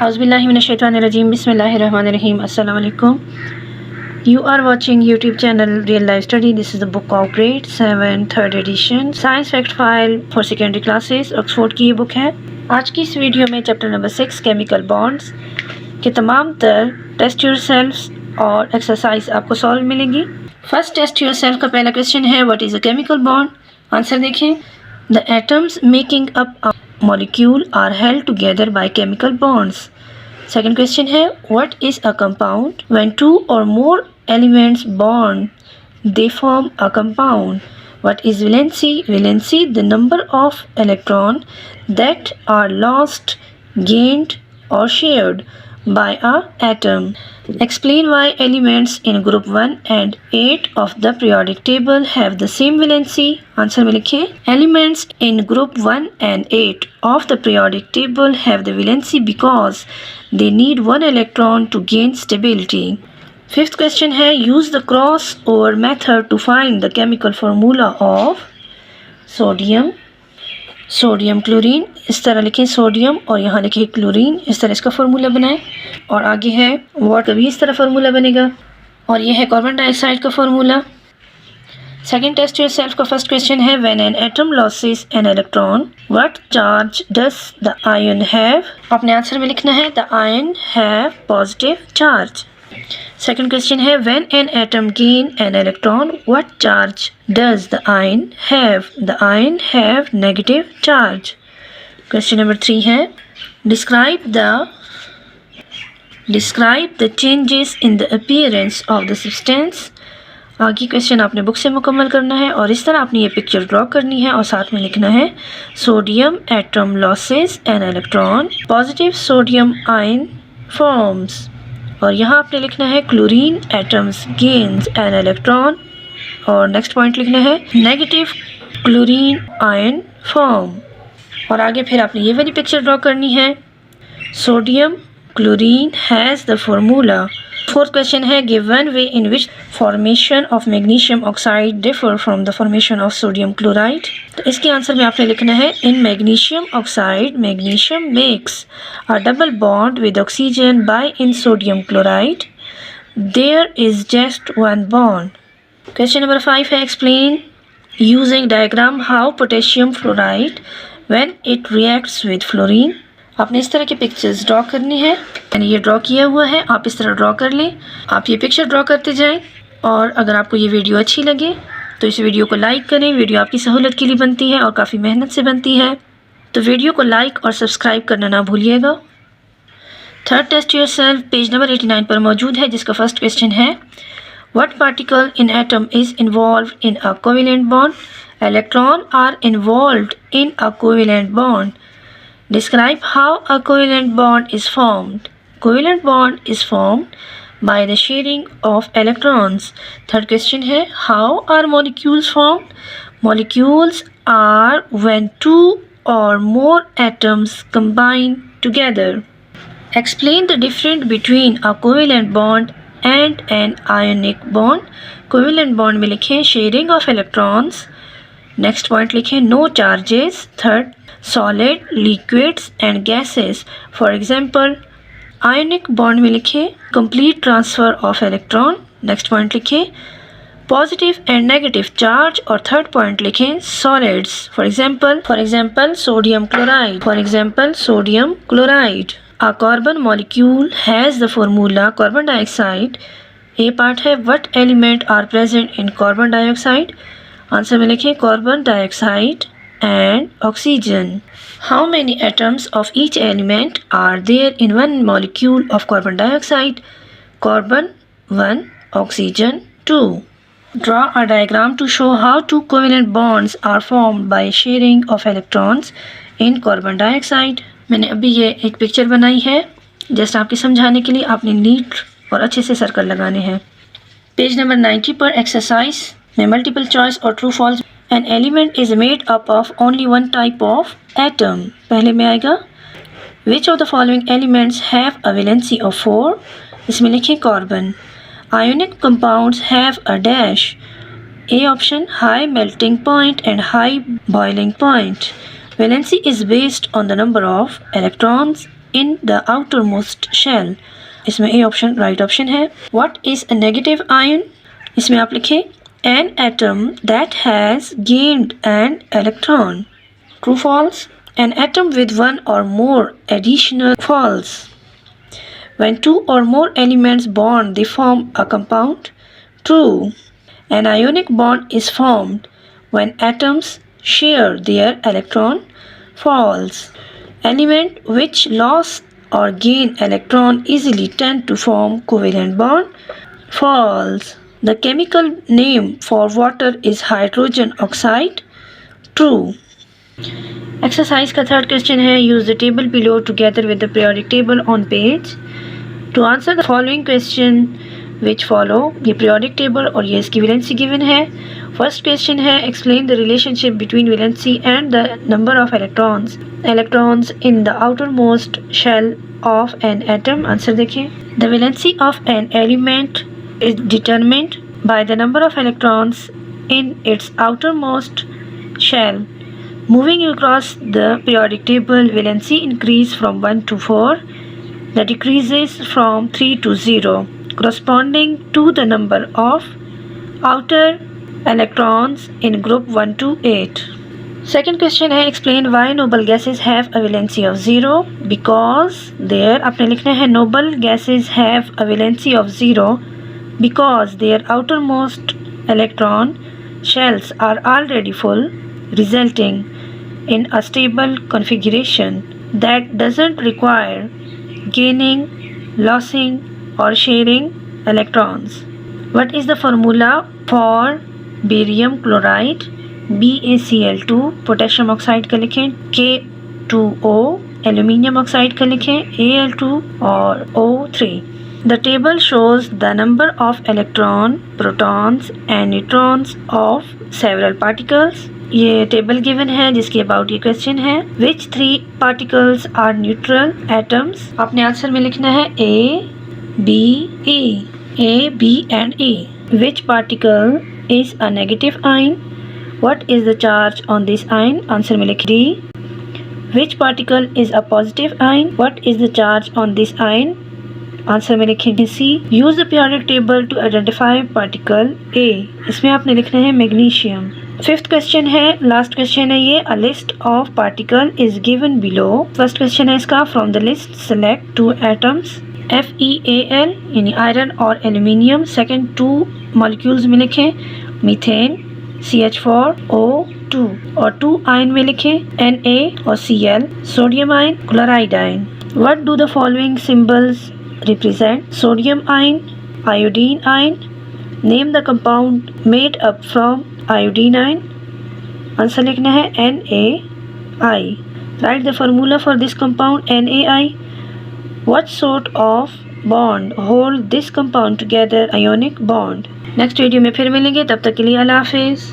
Auzubillahiminash-shaytanir-rajeem. Bismillahir-rahmanir-rahim. Assalamu alaikum. You are watching YouTube channel Real Life Study. This is the book of grade 7 third edition Science Fact File for secondary classes. Oxford की ये book है। आज की इस video में chapter number 6 chemical bonds के तमाम तर टेस्ट योरसेल्फ और एक्सरसाइज आपको सॉल्व मिलेगी। फर्स्ट टेस्ट योरसेल्फ का पहला क्वेश्चन है what is a chemical bond. Answer देखें। The atoms making up a molecule are held together by chemical bonds. Second question है what is a compound? When two or more elements bond, they form a compound. What is valency? Valency, the number of electrons that are lost, gained or shared by a atom. Explain why elements in group 1 and 8 of the periodic table have the same valency. Answer में लिखिए Elements in group 1 and 8 of the periodic table have the valency because they need one electron to gain stability. Fifth question है use the crossover method to find the chemical formula of sodium chlorine. इस तरह लिखें sodium और यहाँ लिखें chlorine, इस तरह इसका फार्मूला बनाएं। और आगे है वाटर भी इस तरह फार्मूला बनेगा और ये है कार्बन डाइऑक्साइड का फार्मूला। सेकंड टेस्ट योरसेल्फ का फर्स्ट क्वेश्चन है when an atom losses an electron what charge does the ion have. अपने आंसर में लिखना है the ion have positive charge. Second question है when an atom gain an electron, what charge does the ion have? The ion have negative charge. Question number 3 है describe the changes in the appearance of the substance. आगे question आपने book से मुकम्मल करना है और इस तरह आपने ये पिक्चर ड्रॉ करनी है और साथ में लिखना है sodium atom losses an electron, positive sodium ion forms. और यहाँ आपने लिखना है chlorine atoms gains an electron और नेक्स्ट पॉइंट लिखना है नेगेटिव क्लोरीन आयन फॉर्म। और आगे फिर आपने ये वाली पिक्चर ड्रॉ करनी है sodium chlorine has the formula. Fourth question है give one way in which formation of magnesium oxide differ from the formation of sodium chloride. तो इसके आंसर में आपने लिखना है in magnesium oxide magnesium makes a double bond with oxygen by in sodium chloride there is just one bond. Question number 5 है explain using diagram how potassium fluoride when it reacts with fluorine. आपने इस तरह की pictures draw करनी है। मैंने ये draw किया हुआ है, आप इस तरह ड्रॉ कर लें। आप ये पिक्चर ड्रॉ करते जाएं और अगर आपको ये वीडियो अच्छी लगे तो इस वीडियो को लाइक करें। वीडियो आपकी सहूलत के लिए बनती है और काफ़ी मेहनत से बनती है, तो वीडियो को लाइक और सब्सक्राइब करना ना भूलिएगा। Third test yourself page number 89 पर मौजूद है जिसका फर्स्ट क्वेश्चन है what particle in atom is involve in a covalent bond. Electron are involved in a covalent bond. Describe how a covalent bond is formed. Covalent bond is formed by the sharing of electrons. Third question है how are molecules formed? Molecules are when two or more atoms combine together. Explain the difference between a covalent bond and an ionic bond. Covalent bond में लिखें sharing of electrons. Next point लिखें no charges. Third solid, liquids and gases. For example, ionic bond में लिखें complete transfer of electron. Next point लिखें positive and negative charge और third point लिखें solids. For example, sodium chloride. For example, sodium chloride. A carbon molecule has the formula carbon dioxide. A part है what element are present in carbon dioxide. Answer में लिखें carbon dioxide and oxygen. How many atoms of each element are there in one molecule of carbon dioxide? Carbon 1, oxygen 2. Draw a diagram to show how two covalent bonds are formed by sharing of electrons in carbon dioxide. मैंने अभी ये एक picture बनाई है just आपके समझाने के लिए। आपने नीट और अच्छे से सर्कल लगाने हैं। पेज नंबर 90 पर एक्सरसाइज में मल्टीपल चॉइस और true false. An element is made up of only one type of atom. पहले में आएगा Which of the following elements have a valency of 4? इसमें लिखें carbon. Ionic compounds have a dash. A option high melting point and high boiling point. Valency is based on the number of electrons in the outermost shell. इसमें A option right option है. What is a negative ion? इसमें आप लिखें an atom that has gained an electron. True, false? An atom with one or more additional. False. When two or more elements bond, they form a compound. True. An ionic bond is formed when atoms share their electron. False. Element which lost or gain electron easily tend to form covalent bond. False. The chemical name for water is hydrogen oxide. True. Exercise का third question है use the table below together with the periodic table on page to answer the following question which follow. ये periodic table और ये इसकी valency given है. First question है explain the relationship between valency and the number of electrons in the outermost shell of an atom. Answer देखिए. The valency of an element is determined by the number of electrons in its outermost shell. Moving across the periodic table, valency increases from 1 to 4. That decreases from 3 to 0, corresponding to the number of outer electrons in group 1 to 8. Second question है explain why noble gases have a valency of 0. Because there आपने लिखना है noble gases have a valency of 0 because their outermost electron shells are already full, resulting in a stable configuration that doesn't require gaining, losing or sharing electrons. What is the formula for barium chloride? BaCl2. Potassium oxide का लिखें K2O. Aluminium oxide का लिखें Al2 और O3. The table shows the number of electron, protons and neutrons of several particles. ये table given है जिसके about ये question है. Which three particles are neutral atoms? आपने आंसर में लिखना है A, B, E. A, B and E. Which particle is a negative ion? What is the charge on this ion? Answer में लिख D. Which particle is a positive ion? What is the charge on this ion? Answer में लिखेंगे C. Use the periodic table to identify particle A. इसमें आपने लिखना है magnesium. Fifth question है last question है ये. A list of particle is given below. First question है इसका from the list select two atoms FeAl यानी आयरन और एल्यूमिनियम. सेकेंड टू मॉलिक्यूल्स में लिखें मीथेन CH4O2 और टू आयन में लिखें Na और Cl. Sodium ion chloride ion. What do the following symbols represent? Sodium ion, iodine ion. Name the compound made up from iodine ion. Answer लिखना है NaI. Write the formula for this compound NaI. What sort of bond hold this compound together? Ionic bond. Next video में फिर मिलेंगे, तब तक के लिए अल्लाह हाफिज़.